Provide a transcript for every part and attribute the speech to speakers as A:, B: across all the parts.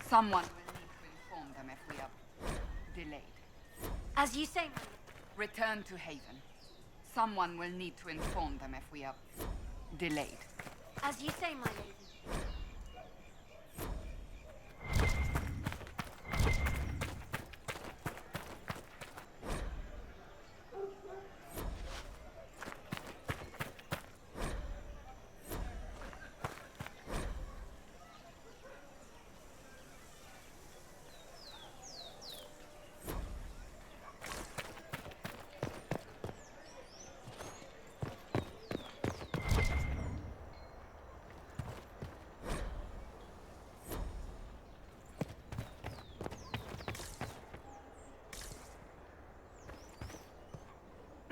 A: Someone will need to inform them if we are delayed.
B: As you say,
A: Return to Haven. Someone will need to inform them if we are delayed.
B: as you say, my lady.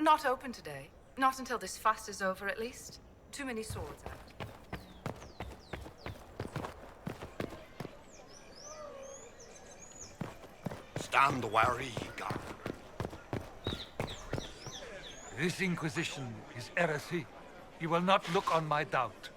C: Not open today. Not until this fast is over, at least. Too many swords out.
D: Stand wary, Garden.
E: This Inquisition is heresy. You will not look on my doubt.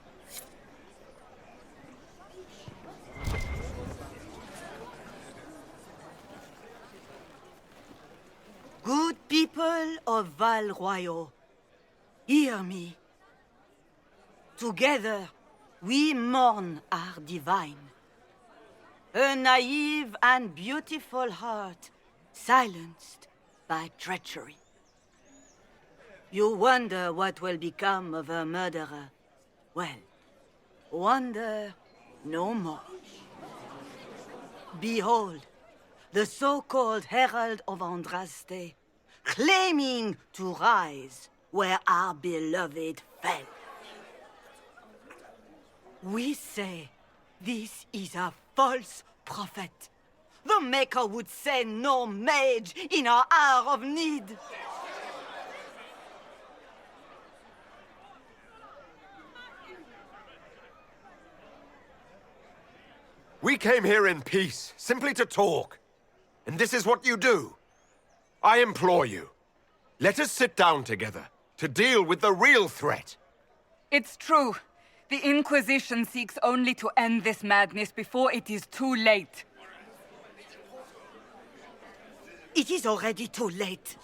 F: Good people of Val Royal, hear me. Together, we mourn our divine. A naive and beautiful heart, silenced by treachery. You wonder what will become of a murderer. Well, wonder no more. Behold, the so-called Herald of Andraste, claiming to rise where our beloved fell. We say this is a false prophet. The Maker would send no mage in our hour of need.
D: We came here in peace, simply to talk. And this is what you do. I implore you, let us sit down together to deal with the real threat.
A: It's true. The Inquisition seeks only to end this madness before it is too late.
F: It is already too late.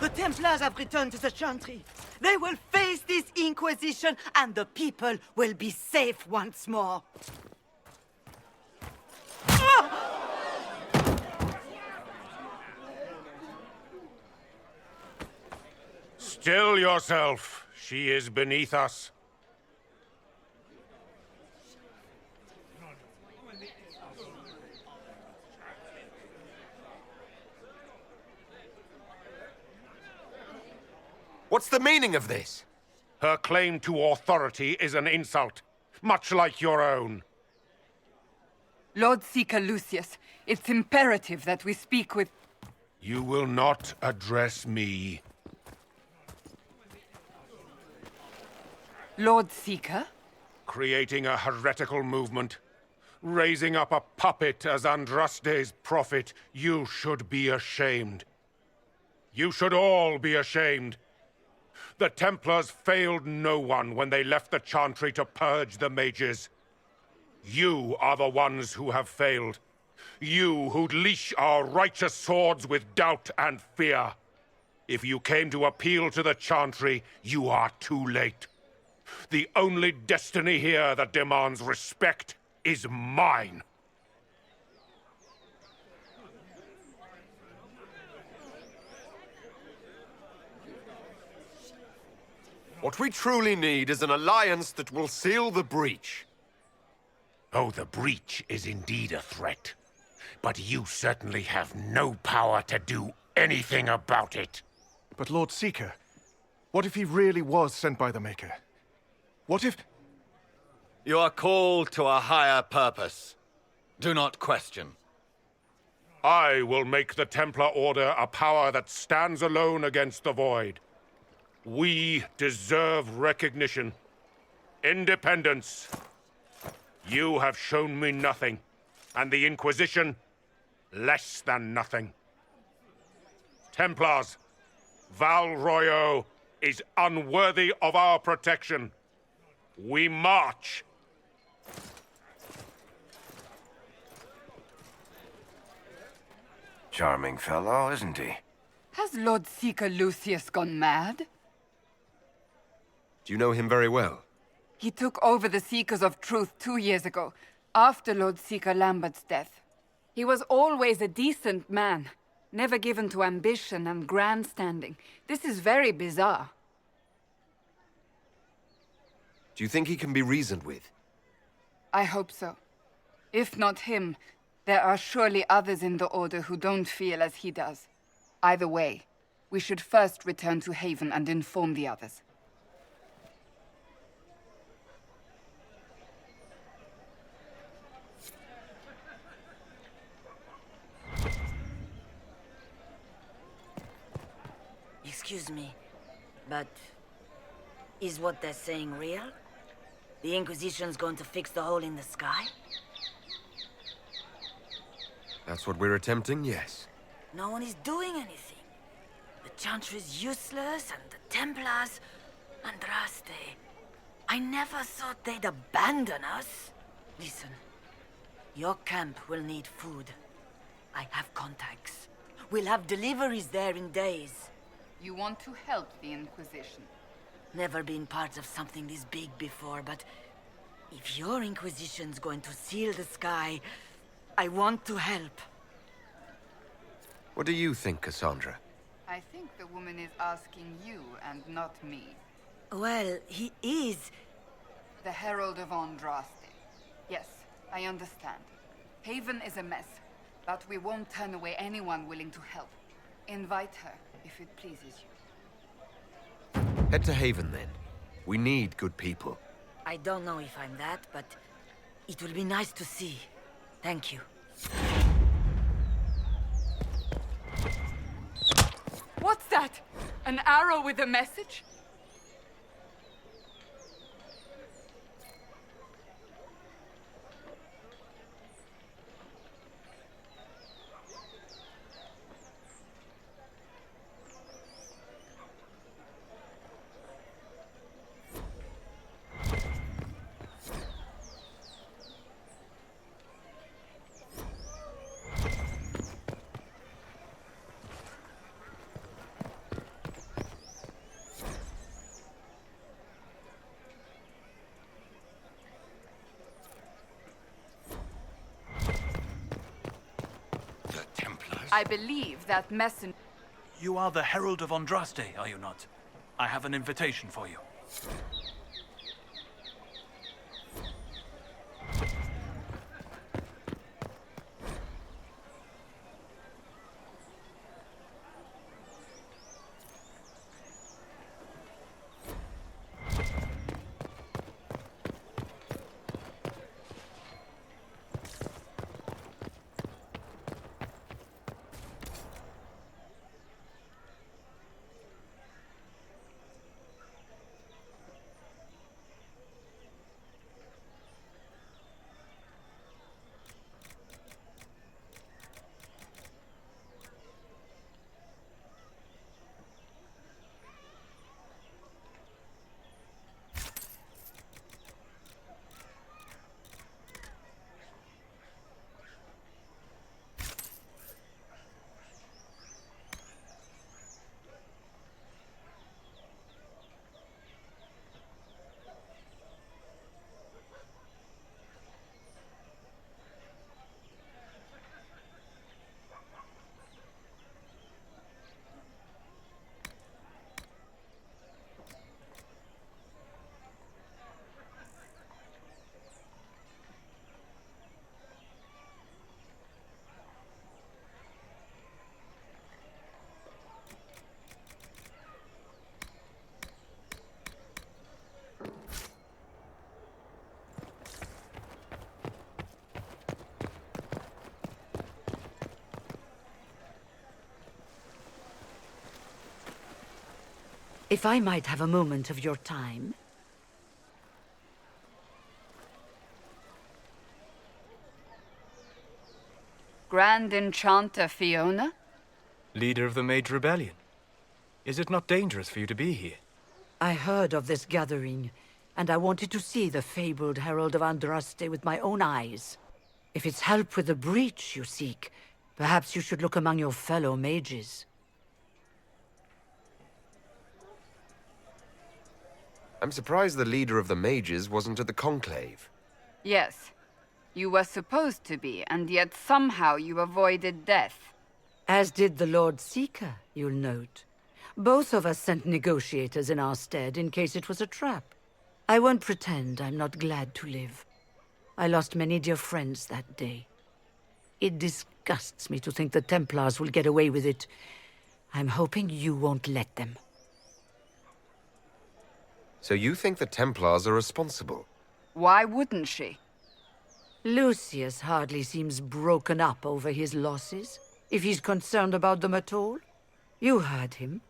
F: The Templars have returned to the Chantry. They will face this Inquisition, and the people will be safe once more.
G: Still yourself. She is beneath us.
D: What's the meaning of this?
G: Her claim to authority is an insult, much like your own.
A: Lord Seeker Lucius, it's imperative that we speak with...
G: You will not address me.
A: Lord Seeker?
G: Creating a heretical movement. Raising up a puppet as Andraste's prophet. You should be ashamed. You should all be ashamed. The Templars failed no one when they left the Chantry to purge the mages. You are the ones who have failed. You who'd leash our righteous swords with doubt and fear. If you came to appeal to the Chantry, you are too late. The only destiny here that demands respect is mine.
D: What we truly need is an alliance that will seal the breach.
G: Oh, the breach is indeed a threat. But you certainly have no power to do anything about it.
H: But Lord Seeker, what if he really was sent by the Maker? What if...
I: You are called to a higher purpose. Do not question.
G: I will make the Templar Order a power that stands alone against the Void. We deserve recognition. Independence. You have shown me nothing, and the Inquisition, less than nothing. Templars, Val Royal is unworthy of our protection. We march.
J: Charming fellow, isn't he?
A: Has Lord Seeker Lucius gone mad?
D: Do you know him very well?
A: He took over the Seekers of Truth 2 years ago, after Lord Seeker Lambert's death. He was always a decent man, never given to ambition and grandstanding. This is very bizarre.
D: Do you think he can be reasoned with?
A: I hope so. If not him, there are surely others in the Order who don't feel as he does. Either way, we should first return to Haven and inform the others.
F: Excuse me, but is what they're saying real? The Inquisition's going to fix the hole in the sky?
D: That's what we're attempting, yes.
F: No one is doing anything. The Chantry is useless, and the Templars... Andraste. I never thought they'd abandon us. Listen, your camp will need food. I have contacts. We'll have deliveries there in days.
A: You want to help the Inquisition?
F: Never been part of something this big before, but if your Inquisition's going to seal the sky, I want to help.
D: What do you think, Cassandra?
A: I think the woman is asking you and not me.
F: Well, he is.
A: The Herald of Andraste. Yes, I understand. Haven is a mess, but we won't turn away anyone willing to help. Invite her, if it pleases you.
D: Head to Haven, then. We need good people.
F: I don't know if I'm that, but it will be nice to see. Thank you.
A: What's that? An arrow with a message? I believe that messenger...
K: You are the Herald of Andraste, are you not? I have an invitation for you.
F: If I might have a moment of your time.
A: Grand Enchanter Fiona?
H: Leader of the Mage Rebellion. Is it not dangerous for you to be here?
F: I heard of this gathering, and I wanted to see the fabled Herald of Andraste with my own eyes. If it's help with the breach you seek, Perhaps you should look among your fellow mages.
D: I'm surprised the leader of the mages wasn't at the conclave.
A: Yes. You were supposed to be, and yet somehow you avoided death.
F: As did the Lord Seeker, you'll note. Both of us sent negotiators in our stead in case it was a trap. I won't pretend I'm not glad to live. I lost many dear friends that day. It disgusts me to think the Templars will get away with it. I'm hoping you won't let them.
D: So you think the Templars are responsible?
A: Why wouldn't she?
F: Lucius hardly seems broken up over his losses, if he's concerned about them at all. You heard him.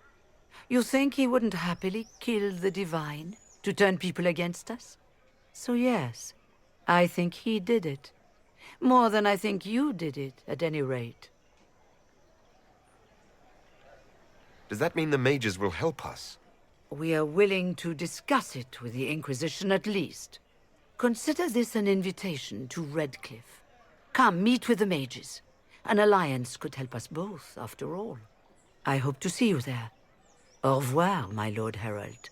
F: You think he wouldn't happily kill the Divine to turn people against us? So yes, I think he did it. More than I think you did it, at any rate.
D: Does that mean the mages will help us?
F: We are willing to discuss it with the Inquisition at least. Consider this an invitation to Redcliffe. Come, meet with the mages. An alliance could help us both, after all. I hope to see you there. Au revoir, my Lord Herald.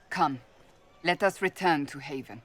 A: Come, let us return to Haven.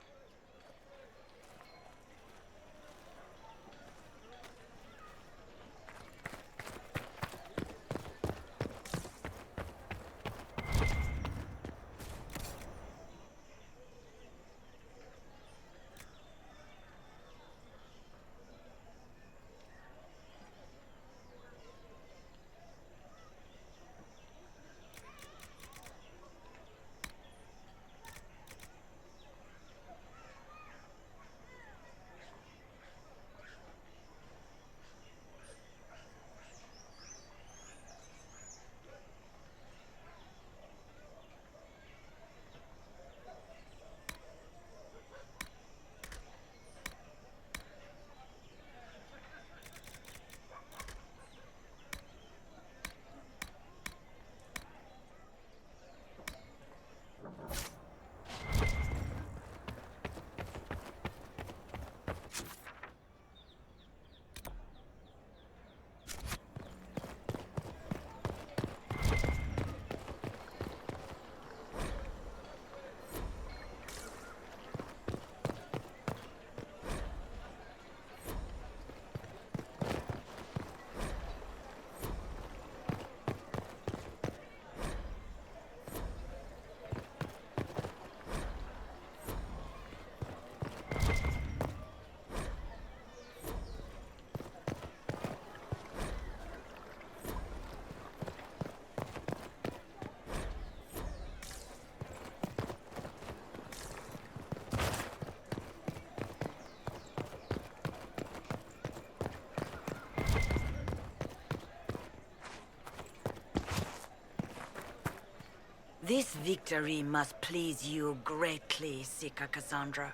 F: This victory must please you greatly, Seeker Cassandra.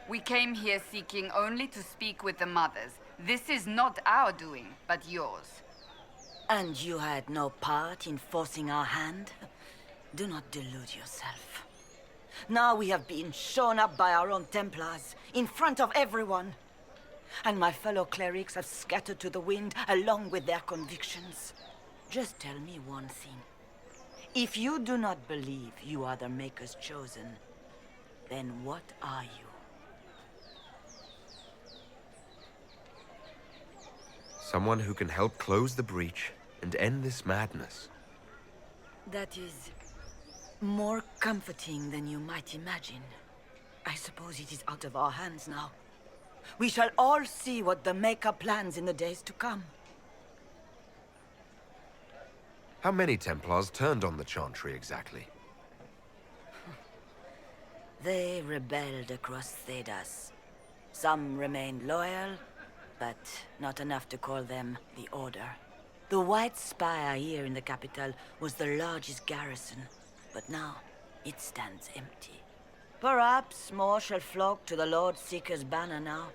A: We came here seeking only to speak with the mothers. This is not our doing, but yours.
F: And you had no part in forcing our hand? Do not delude yourself. Now we have been shown up by our own Templars, in front of everyone. And my fellow clerics have scattered to the wind along with their convictions. Just tell me one thing. If you do not believe you are the Maker's chosen, then what are you?
D: Someone who can help close the breach and end this madness.
F: That is more comforting than you might imagine. I suppose it is out of our hands now. We shall all see what the Maker plans in the days to come.
D: How many Templars turned on the Chantry exactly?
F: They rebelled across Thedas. Some remained loyal, but not enough to call them the Order. The White Spire here in the capital was the largest garrison, but now it stands empty. Perhaps more shall flock to the Lord Seeker's banner now.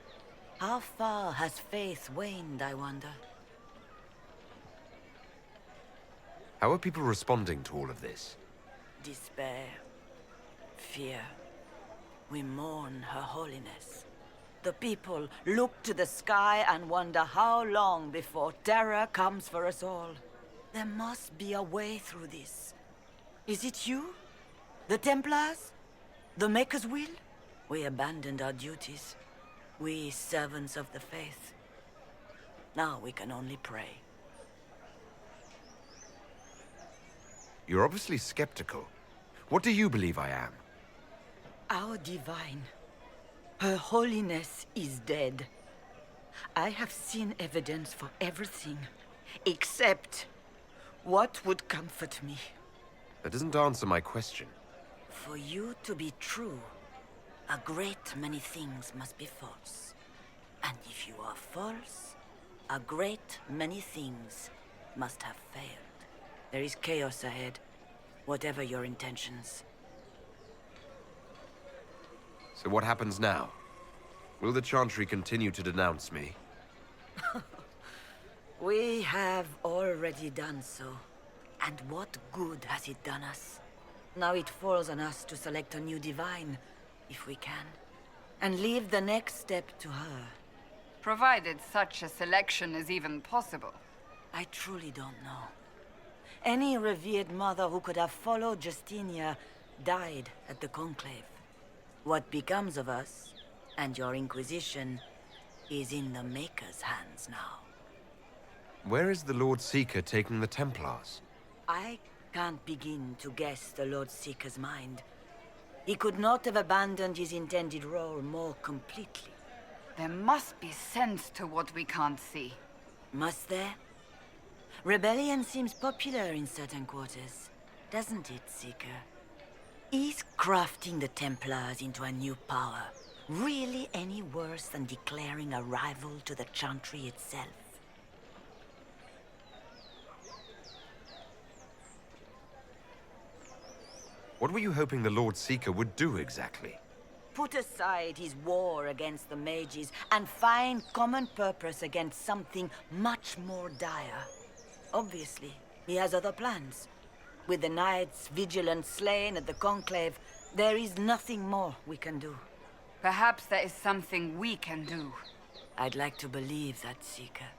F: How far has faith waned, I wonder?
D: How are people responding to all of this?
F: Despair. Fear. We mourn Her Holiness. The people look to the sky and wonder how long before terror comes for us all. There must be a way through this. Is it you? The Templars? The Maker's will? We abandoned our duties. We servants of the faith. Now we can only pray.
D: You're obviously skeptical. What do you believe I am?
F: Our divine. Her holiness is dead. I have seen evidence for everything, except what would comfort me.
D: That doesn't answer my question.
F: For you to be true, a great many things must be false. And if you are false, a great many things must have failed. There is chaos ahead, whatever your intentions.
D: So what happens now? Will the Chantry continue to denounce me?
F: We have already done so. And what good has it done us? Now it falls on us to select a new divine, if we can, and leave the next step to her.
A: Provided such a selection is even possible.
F: I truly don't know. Any revered mother who could have followed Justinia died at the Conclave. What becomes of us, and your Inquisition, is in the Maker's hands now.
D: Where is the Lord Seeker taking the Templars?
F: I can't begin to guess the Lord Seeker's mind. He could not have abandoned his intended role more completely.
A: There must be sense to what we can't see.
F: Must there? Rebellion seems popular in certain quarters, doesn't it, Seeker? Is crafting the Templars into a new power really any worse than declaring a rival to the Chantry itself?
D: What were you hoping the Lord Seeker would do exactly?
F: Put aside his war against the mages and find common purpose against something much more dire. Obviously, he has other plans. With the knights vigilant slain at the Conclave, there is nothing more we can do.
A: Perhaps there is something we can do.
F: I'd like to believe that, Seeker.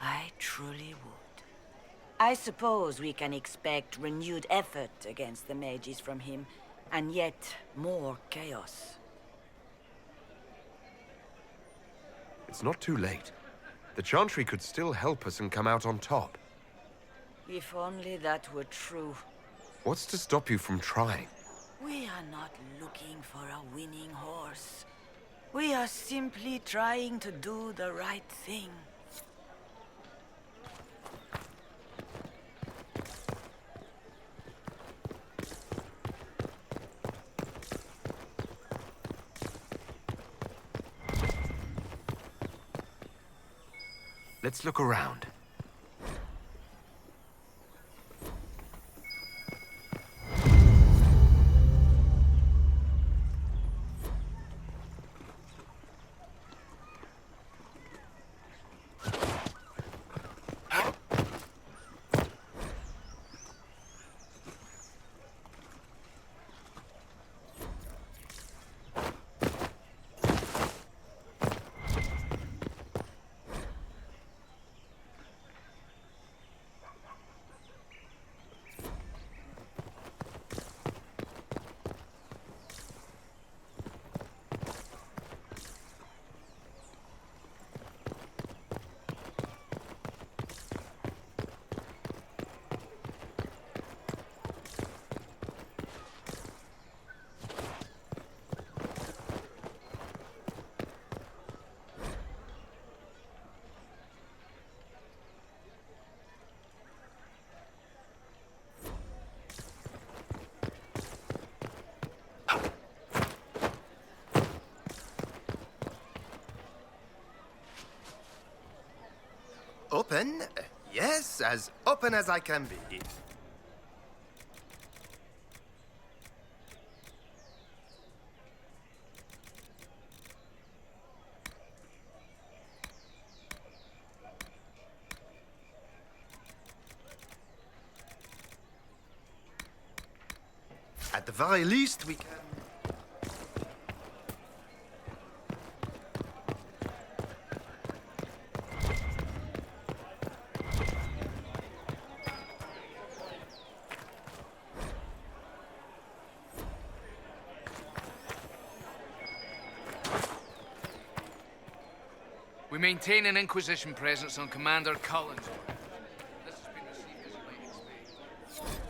F: I truly would. I suppose we can expect renewed effort against the mages from him, and yet more chaos.
D: It's not too late. The Chantry could still help us and come out on top.
F: If only that were true.
D: What's to stop you from trying?
F: We are not looking for a winning horse. We are simply trying to do the right thing.
D: Let's look around.
L: Open? Yes, as open as I can be. At the very least, we can...
M: We maintain an Inquisition presence on Commander Cullen's order. This has been received as you might expect.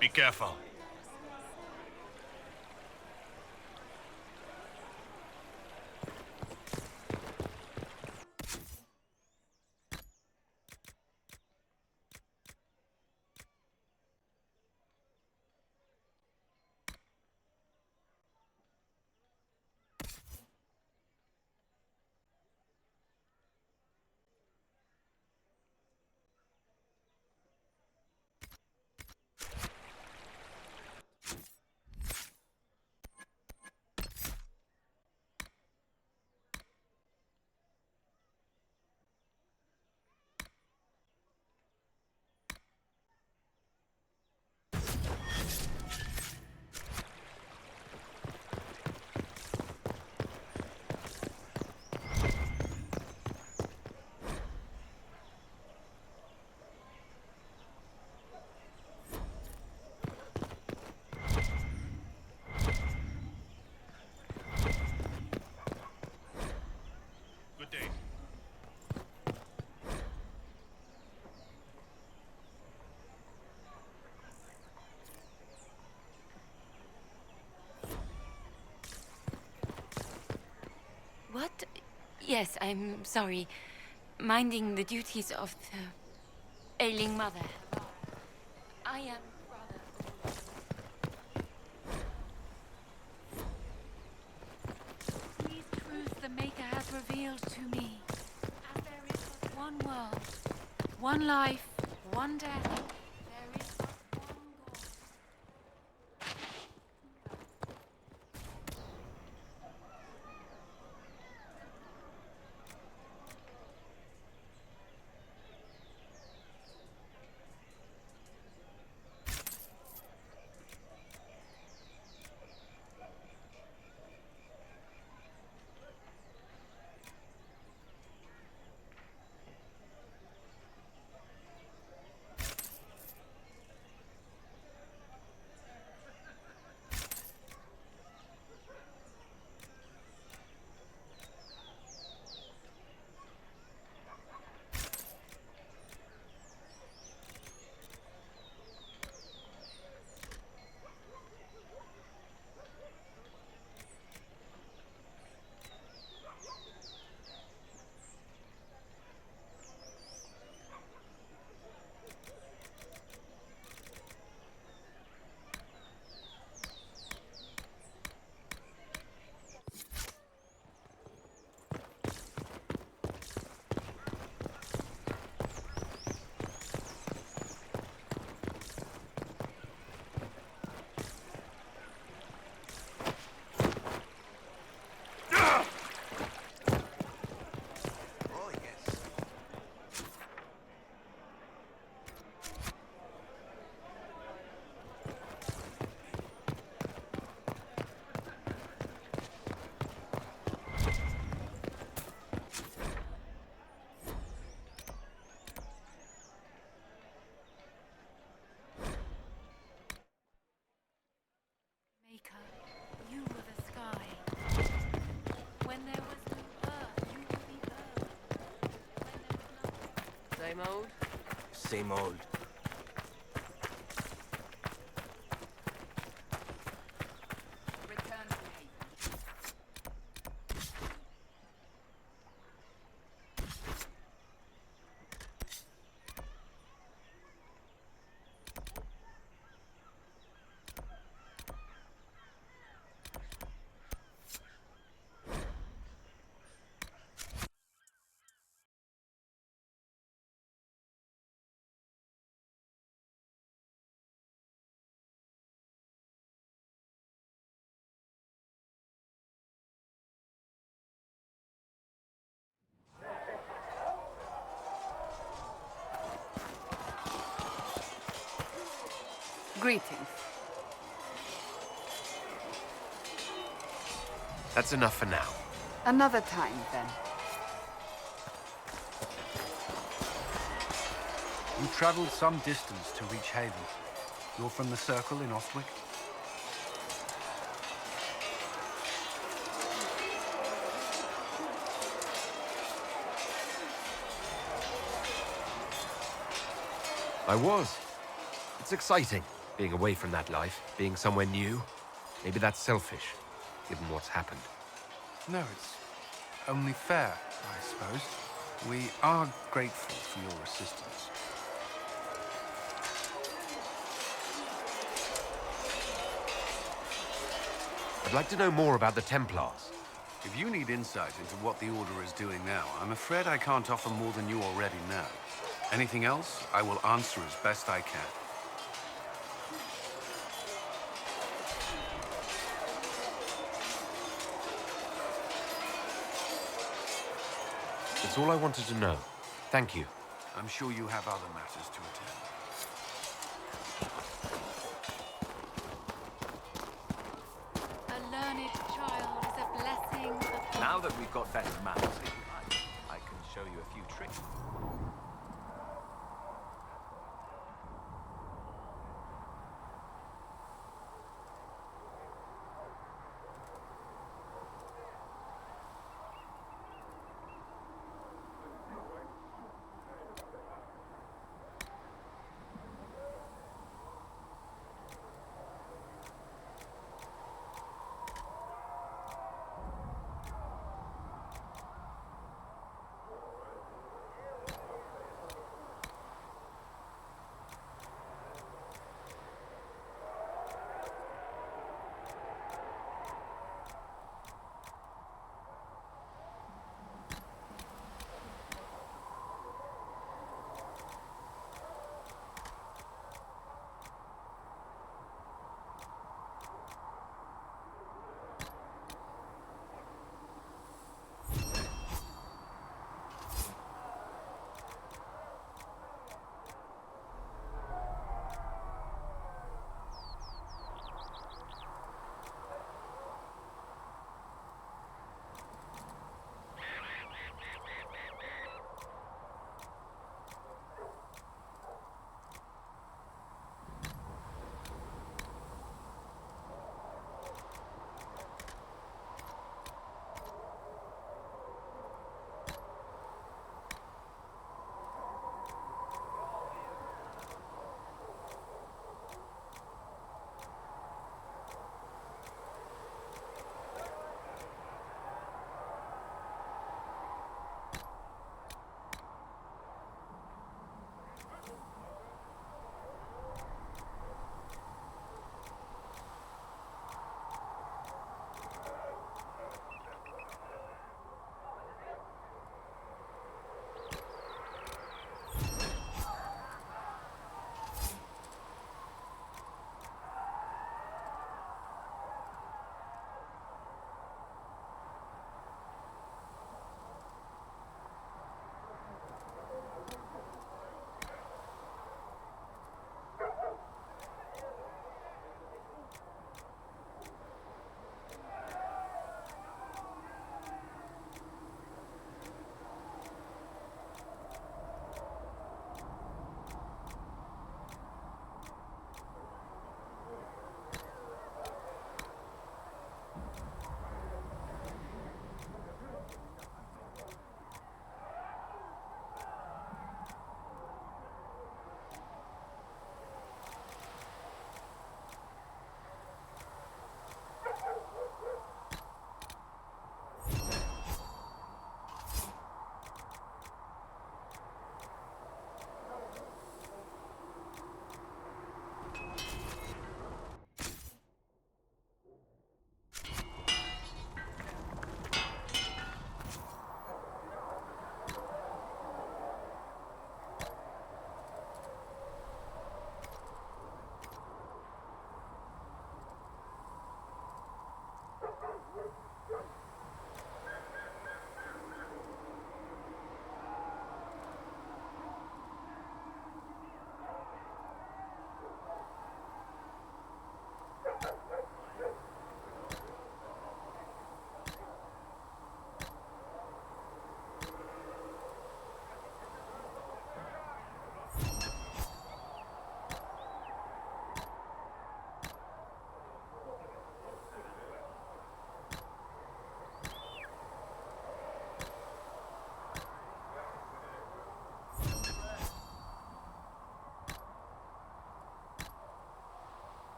I: Be careful. Good day.
N: What? Yes, I'm sorry. Minding the duties of the ailing mother. I am rather... These truths the Maker has revealed to me. As there is but one world, one life, one death, there is but one God. Maker, you were the sky. When there was no earth, you were the earth. When there was nothing.
O: Same old?
L: Same old.
A: Greetings.
D: That's enough for now.
A: Another time, then.
O: You traveled some distance to reach Haven. You're from the Circle in Ostwick?
D: I was. It's exciting, being away from that life, being somewhere new. Maybe that's selfish, given what's happened.
O: No, it's only fair, I suppose. We are grateful for your assistance.
D: I'd like to know more about the Templars.
O: If you need insight into what the Order is doing now, I'm afraid I can't offer more than you already know. Anything else, I will answer as best I can.
D: That's all I wanted to know. Thank you.
O: I'm sure you have other matters to attend.
N: A learned child is a blessing upon...
P: Now that we've got better manners, if you like, I can show you a few tricks.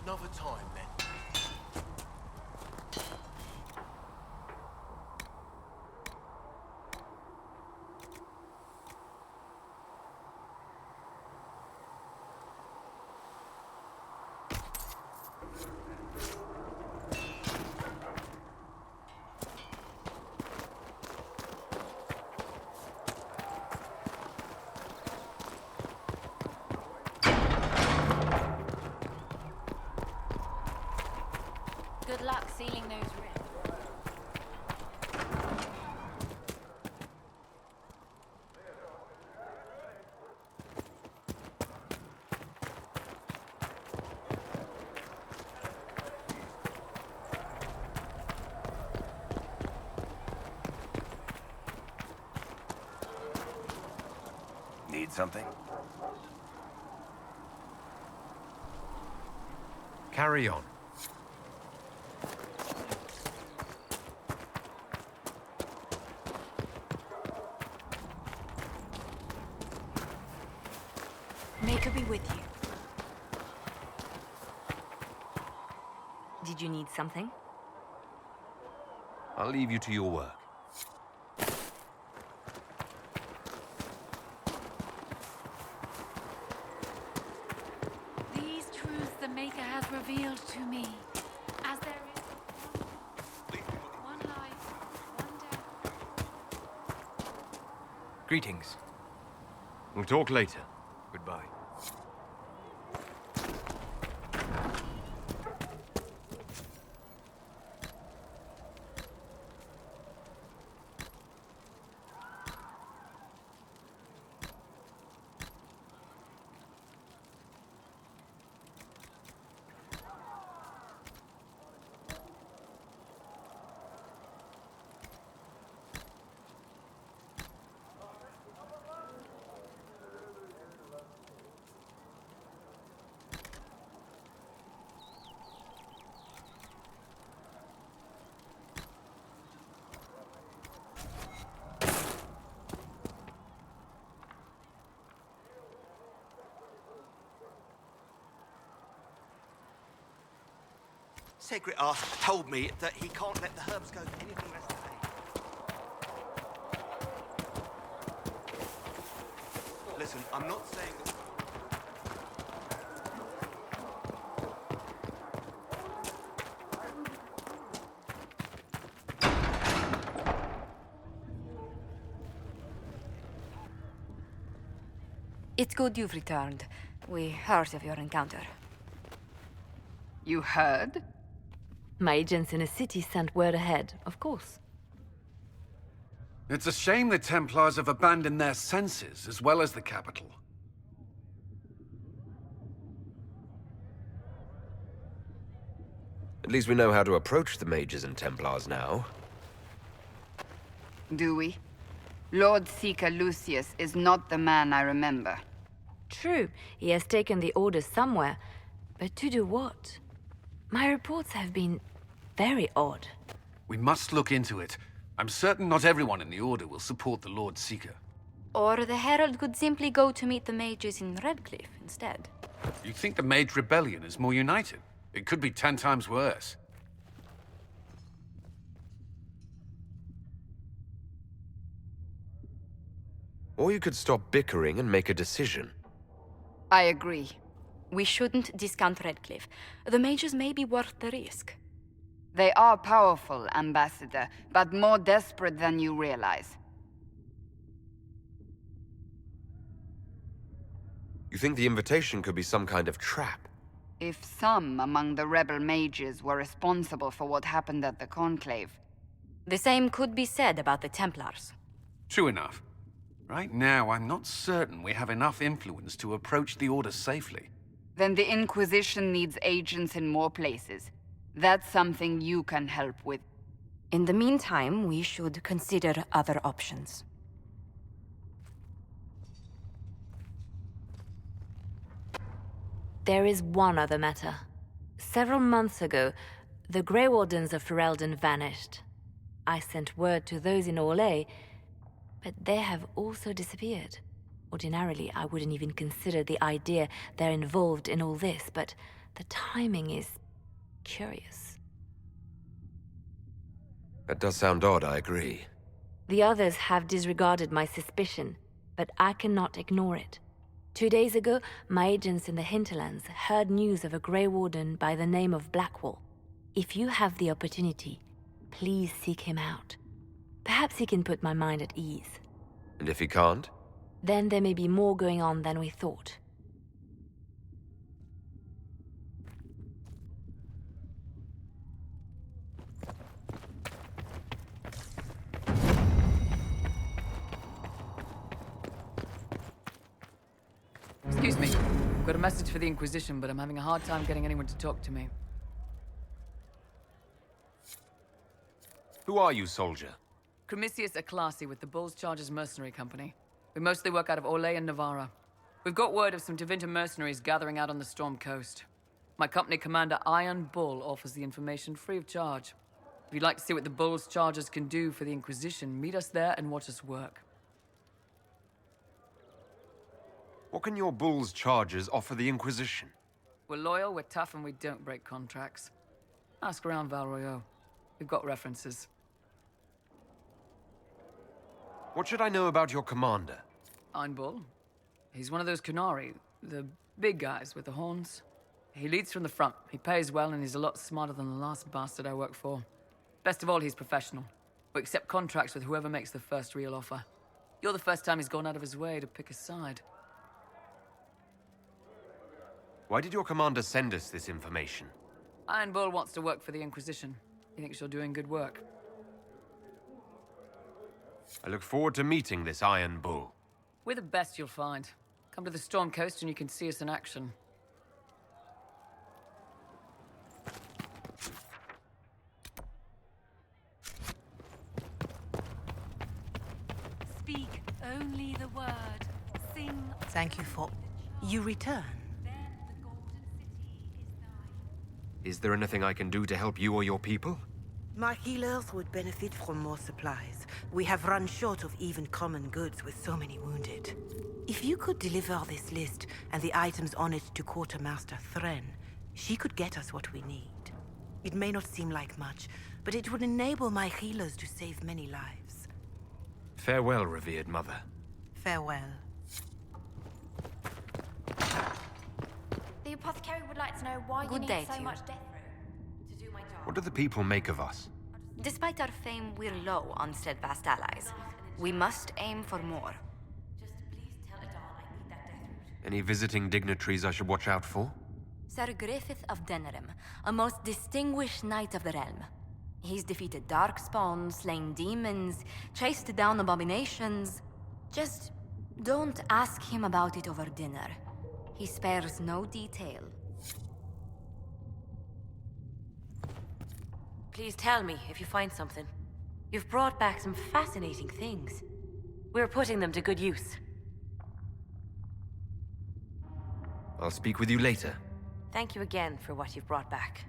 P: Another time, then.
N: Good luck sealing those ribs.
J: Need something?
D: Carry on.
F: Maker be with you. Did you need something?
I: I'll leave you to your work.
N: These truths the Maker has revealed to me. As there is one life, one death.
D: Greetings. We'll talk later. Goodbye.
Q: Secret Arthur told me that he can't let the herbs go for anything less than 8. Listen, I'm not saying that...
F: It's good you've returned. We heard of your encounter.
A: You heard?
F: My agents in the city sent word ahead, of course.
O: It's a shame the Templars have abandoned their senses, as well as the capital.
D: At least we know how to approach the mages and Templars now.
A: Do we? Lord Seeker Lucius is not the man I remember.
F: True, he has taken the orders somewhere, but to do what? My reports have been very odd.
O: We must look into it. I'm certain not everyone in the Order will support the Lord Seeker.
F: Or the Herald could simply go to meet the mages in Redcliffe instead.
O: You think the Mage Rebellion is more united? It could be 10 times worse.
D: Or you could stop bickering and make a decision.
A: I agree.
F: We shouldn't discount Redcliffe. The mages may be worth the risk.
A: They are powerful, Ambassador, but more desperate than you realize.
D: You think the invitation could be some kind of trap?
A: If some among the rebel mages were responsible for what happened at the Conclave.
F: The same could be said about the Templars.
O: True enough. Right now, I'm not certain we have enough influence to approach the Order safely.
A: Then the Inquisition needs agents in more places. That's something you can help with.
F: In the meantime, we should consider other options. There is one other matter. Several months ago, the Grey Wardens of Ferelden vanished. I sent word to those in Orlais, but they have also disappeared. Ordinarily, I wouldn't even consider the idea they're involved in all this, but
R: the timing is curious.
D: That does sound odd, I agree.
R: The others have disregarded my suspicion, but I cannot ignore it. 2 days ago, my agents in the hinterlands heard news of a Grey Warden by the name of Blackwall. If you have the opportunity, please seek him out. Perhaps he can put my mind at ease.
D: And if he can't?
R: Then there may be more going on than we thought.
S: Excuse me. I've got a message for the Inquisition, but I'm having a hard time getting anyone to talk to me.
I: Who are you, soldier?
S: Cremisius Aclasi with the Bull's Chargers Mercenary Company. We mostly work out of Orlais and Navarra. We've got word of some Tevinter mercenaries gathering out on the Storm Coast. My company commander, Iron Bull, offers the information free of charge. If you'd like to see what the Bull's Chargers can do for the Inquisition, meet us there and watch us work.
I: What can your Bull's Chargers offer the Inquisition?
S: We're loyal, we're tough, and we don't break contracts. Ask around Val Royeaux. We've got references.
I: What should I know about your commander?
S: Iron Bull. He's one of those Kunari, the big guys with the horns. He leads from the front, he pays well, and he's a lot smarter than the last bastard I worked for. Best of all, he's professional. We accept contracts with whoever makes the first real offer. You're the first time he's gone out of his way to pick a side.
I: Why did your commander send us this information?
S: Iron Bull wants to work for the Inquisition. He thinks you're doing good work.
I: I look forward to meeting this Iron Bull.
S: We're the best you'll find. Come to the Storm Coast and you can see us in action.
N: Speak only the word. Sing.
F: Thank you for... You return?
D: Is there anything I can do to help you or your people?
F: My healers would benefit from more supplies. We have run short of even common goods with so many wounded. If you could deliver this list and the items on it to Quartermaster Thren, she could get us what we need. It may not seem like much, but it would enable my healers to save many lives.
D: Farewell, revered mother.
F: Farewell.
B: The apothecary would like to know why you need so much death room to do my job.
D: What do the people make of us?
R: Despite our fame, we're low on steadfast allies. We must aim for more.
D: Any visiting dignitaries I should watch out for?
R: Sir Griffith of Denerim, a most distinguished knight of the realm. He's defeated darkspawn, slain demons, chased down abominations. Just don't ask him about it over dinner. He spares no detail. Please tell me if you find something. You've brought back some fascinating things. We're putting them to good use.
D: I'll speak with you later.
R: Thank you again for what you've brought back.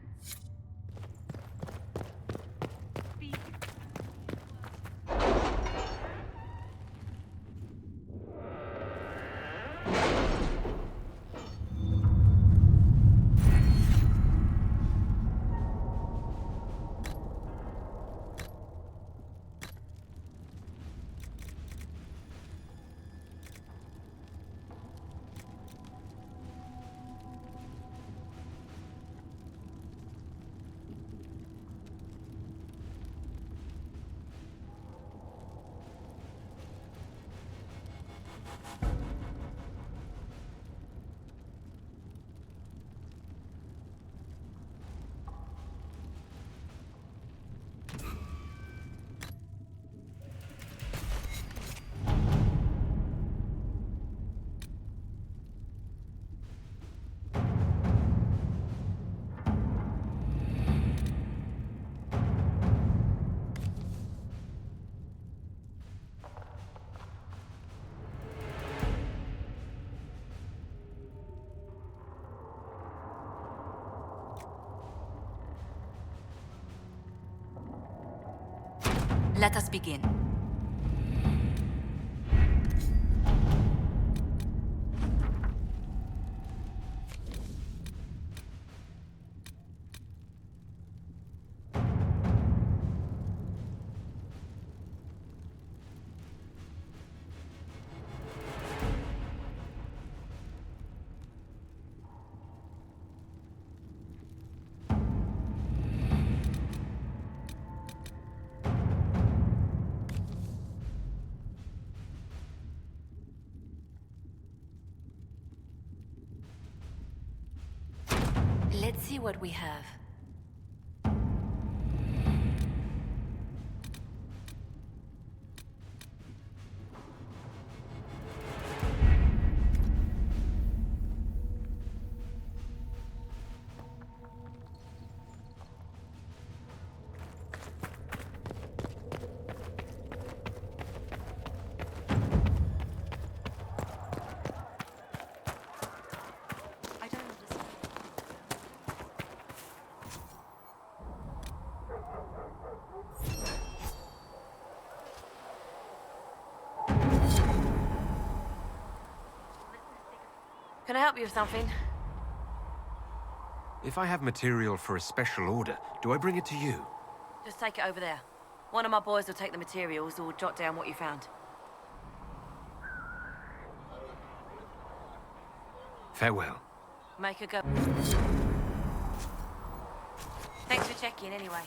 R: Let us begin. Let's see what we have.
F: Can I help you with something?
D: If I have material for a special order, do I bring it to you?
F: Just take it over there. One of my boys will take the materials or jot down what you found.
D: Farewell.
F: Make her go. Thanks for checking anyway.